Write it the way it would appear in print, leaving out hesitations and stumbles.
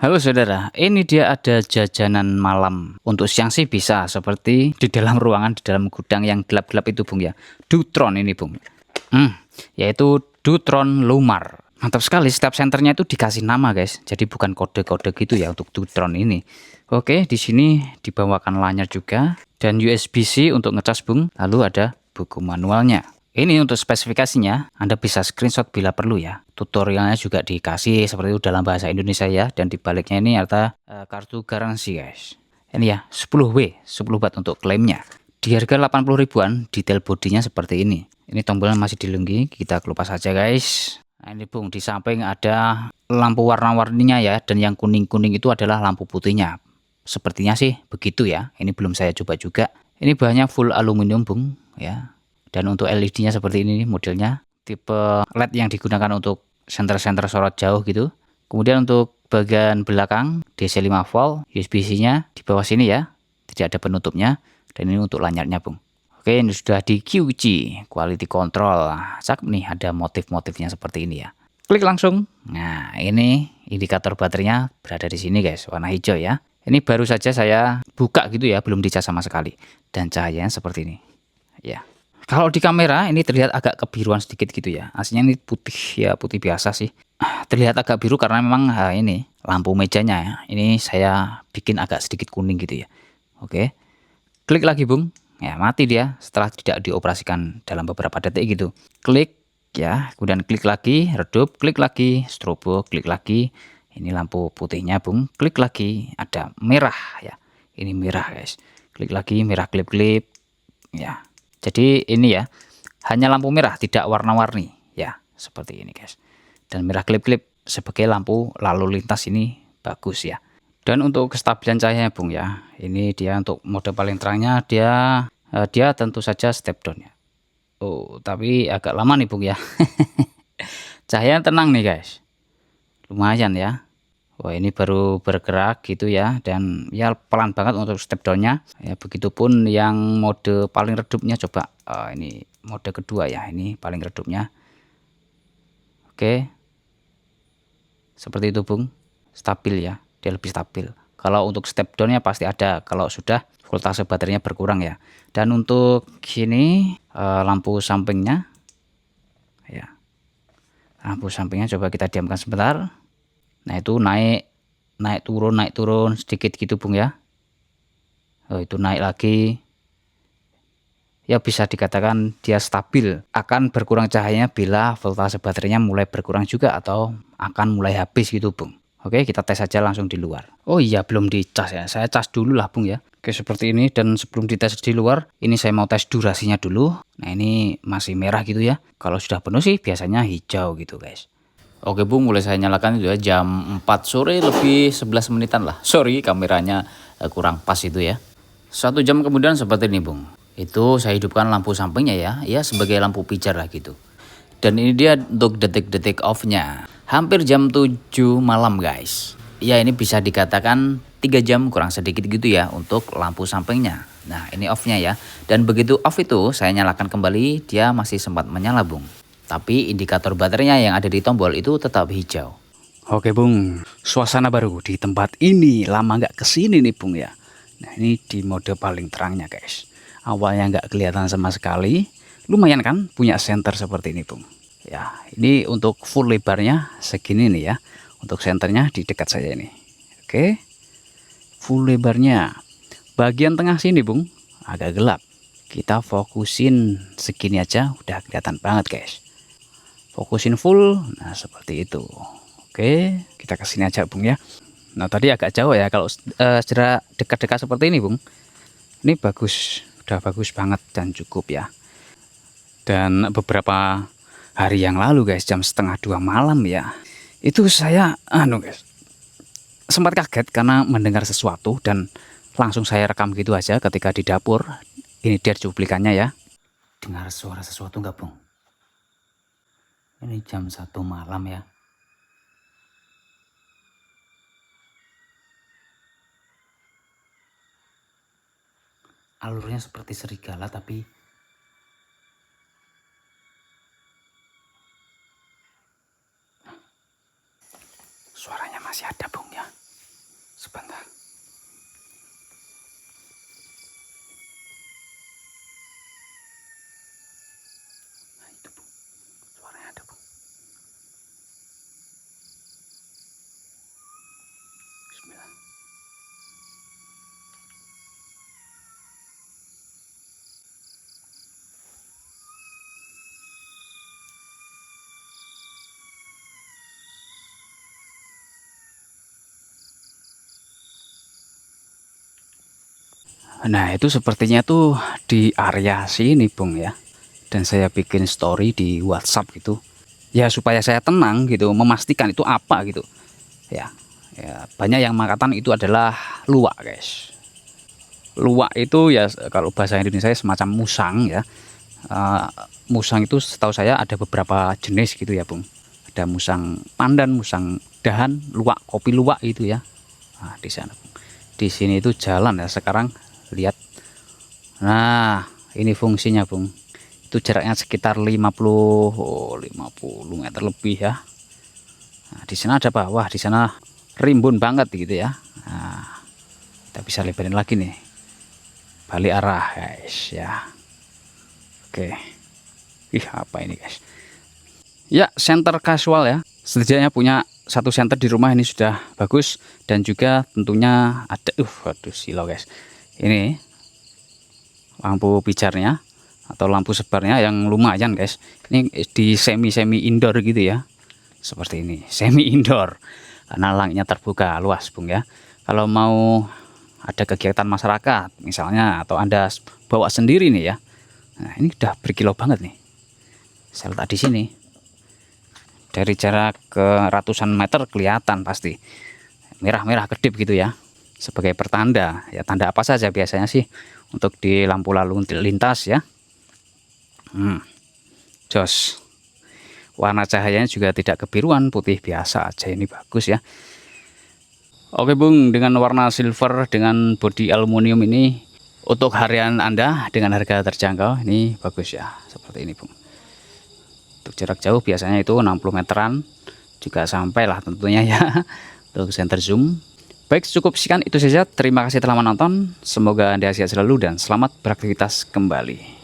Halo saudara, ini dia ada jajanan malam. Untuk siang sih bisa seperti di dalam ruangan, di dalam gudang yang gelap-gelap itu Bung ya. Dutron ini Bung. Yaitu Dutron Lumar. Mantap sekali, setiap senternya itu dikasih nama guys. Jadi bukan kode-kode gitu ya untuk Dutron ini. Oke, di sini dibawakan lanyar juga dan USB-C untuk ngecas Bung. Lalu ada buku manualnya. Ini untuk spesifikasinya, Anda bisa screenshot bila perlu ya. Tutorialnya juga dikasih seperti itu dalam bahasa Indonesia ya. Dan dibaliknya ini ada kartu garansi guys. Ini ya, 10W, 10 watt untuk klaimnya. Di harga 80 ribuan, detail bodinya seperti ini. Ini tombolnya masih dilenggi, kita kelupas saja guys. Nah ini Bung, di samping ada lampu warna-warninya ya. Dan yang kuning-kuning itu adalah lampu putihnya. Sepertinya sih begitu ya. Ini belum saya coba juga. Ini bahannya full aluminium Bung ya. Dan untuk LED-nya seperti ini modelnya, tipe LED yang digunakan untuk senter-senter sorot jauh gitu. Kemudian untuk bagian belakang DC 5 volt, USB-C-nya di bawah sini ya, tidak ada penutupnya. Dan ini untuk lanyarnya Bung. Oke, ini sudah di QC, quality control. Cakep nih, ada motif-motifnya seperti ini ya. Klik langsung. Nah, ini indikator baterainya berada di sini guys, warna hijau ya. Ini baru saja saya buka gitu ya, belum dicas sama sekali. Dan cahayanya seperti ini. Ya. Kalau di kamera ini terlihat agak kebiruan sedikit gitu ya. Aslinya ini putih ya, putih biasa sih. Terlihat agak biru karena memang ini lampu mejanya ya. Ini saya bikin agak sedikit kuning gitu ya. Oke. Klik lagi Bung. Ya, mati dia setelah tidak dioperasikan dalam beberapa detik gitu. Klik ya, kemudian klik lagi, redup, klik lagi, strobo, klik lagi. Ini lampu putihnya Bung. Klik lagi, ada merah ya. Ini merah guys. Klik lagi, merah klip-klip. Ya. Jadi ini ya, hanya lampu merah, tidak warna-warni ya, seperti ini guys. Dan merah klip-klip sebagai lampu lalu lintas ini bagus ya. Dan untuk kestabilan cahayanya Bung ya, ini dia untuk mode paling terangnya dia tentu saja step down ya. Oh, tapi agak lama nih Bung ya. Cahayanya tenang nih guys. Lumayan ya. Wah, ini baru bergerak gitu ya, dan ya pelan banget untuk step downnya ya. Begitupun yang mode paling redupnya, coba ini mode kedua ya, ini paling redupnya. Oke, seperti itu Bung, stabil ya, dia lebih stabil. Kalau untuk step downnya pasti ada kalau sudah voltase baterainya berkurang ya. Dan untuk sini lampu sampingnya ya, lampu sampingnya coba kita diamkan sebentar. Nah itu naik turun sedikit gitu Bung ya. Oh, itu naik lagi ya, bisa dikatakan dia stabil. Akan berkurang cahayanya bila voltase baterainya mulai berkurang juga atau akan mulai habis gitu Bung. Oke, kita tes saja langsung di luar. Oh iya, belum dicas ya, saya cas dulu lah Bung ya. Oke, seperti ini. Dan sebelum dites di luar, ini saya mau tes durasinya dulu. Nah ini masih merah gitu ya. Kalau sudah penuh sih biasanya hijau gitu guys. Oke Bung, mulai saya nyalakan itu ya, jam 4 sore lebih 11 menitan lah. Sorry, kameranya kurang pas itu ya. 1 jam kemudian seperti ini Bung. Itu saya hidupkan lampu sampingnya ya sebagai lampu pijar lah gitu. Dan ini dia untuk detik-detik off-nya. Hampir jam 7 malam guys. Ya ini bisa dikatakan 3 jam kurang sedikit gitu ya untuk lampu sampingnya. Nah ini off-nya ya. Dan begitu off itu saya nyalakan kembali, dia masih sempat menyala Bung. Tapi indikator baterainya yang ada di tombol itu tetap hijau. Oke Bung, suasana baru di tempat ini. Lama nggak kesini nih Bung ya. Nah ini di mode paling terangnya guys. Awalnya nggak kelihatan sama sekali. Lumayan kan punya senter seperti ini Bung. Ya ini untuk full lebarnya segini nih ya. Untuk senternya di dekat saya ini. Oke, full lebarnya. Bagian tengah sini Bung agak gelap. Kita fokusin segini aja udah kelihatan banget guys. Fokusin full, nah seperti itu. Oke, kita kesini aja Bung ya. Nah tadi agak jauh ya, kalau jarak dekat-dekat seperti ini Bung, ini bagus, udah bagus banget dan cukup ya. Dan beberapa hari yang lalu guys, jam setengah 2 malam ya, itu saya guys, sempat kaget karena mendengar sesuatu dan langsung saya rekam gitu aja ketika di dapur. Ini dia cuplikannya ya. Dengar suara sesuatu nggak Bung? Ini jam 1 malam ya. Alurnya seperti serigala tapi suaranya masih ada Bung ya. Nah, itu sepertinya tuh di area sini, Bung ya. Dan saya bikin story di WhatsApp gitu. Ya supaya saya tenang gitu, memastikan itu apa gitu. Ya. Ya, banyak yang mengatakan itu adalah luwak, guys. Luwak itu ya kalau bahasa Indonesia semacam musang ya. Eh, Musang itu setahu saya ada beberapa jenis gitu ya, Bung. Ada musang pandan, musang dahan, luwak, kopi luwak itu ya. Nah, di sana, Bung. Di sini itu jalan ya sekarang, lihat. Nah, ini fungsinya, Bung. Itu jaraknya sekitar 50 meter lebih ya. Nah, di sana ada bawah, di sana rimbun banget gitu ya. Nah, kita bisa lebarin lagi nih. Balik arah, guys ya. Oke. Ih, apa ini, guys? Ya, center casual ya. Setidaknya punya satu center di rumah ini sudah bagus, dan juga tentunya ada waduh silau, guys. Ini lampu pijarnya atau lampu sebarnya yang lumayan, guys. Ini di semi indoor gitu ya. Seperti ini, semi indoor. Karena langitnya terbuka luas, Bung ya. Kalau mau ada kegiatan masyarakat misalnya, atau Anda bawa sendiri nih ya. Nah, ini udah berkilau banget nih. Saya letak di sini. Dari jarak ke ratusan meter kelihatan pasti merah-merah kedip gitu ya, sebagai pertanda ya. Tanda apa saja biasanya sih untuk di lampu lalu lintas ya. Jos, warna cahayanya juga tidak kebiruan, putih biasa aja, ini bagus ya. Oke, Bung, dengan warna silver dengan bodi aluminium ini untuk harian Anda dengan harga terjangkau ini bagus ya, seperti ini, Bung. Untuk jarak jauh biasanya itu 60 meteran juga sampai lah tentunya ya. Untuk center zoom. Baik, cukup sekian itu saja. Terima kasih telah menonton. Semoga Anda sehat selalu dan selamat beraktivitas kembali.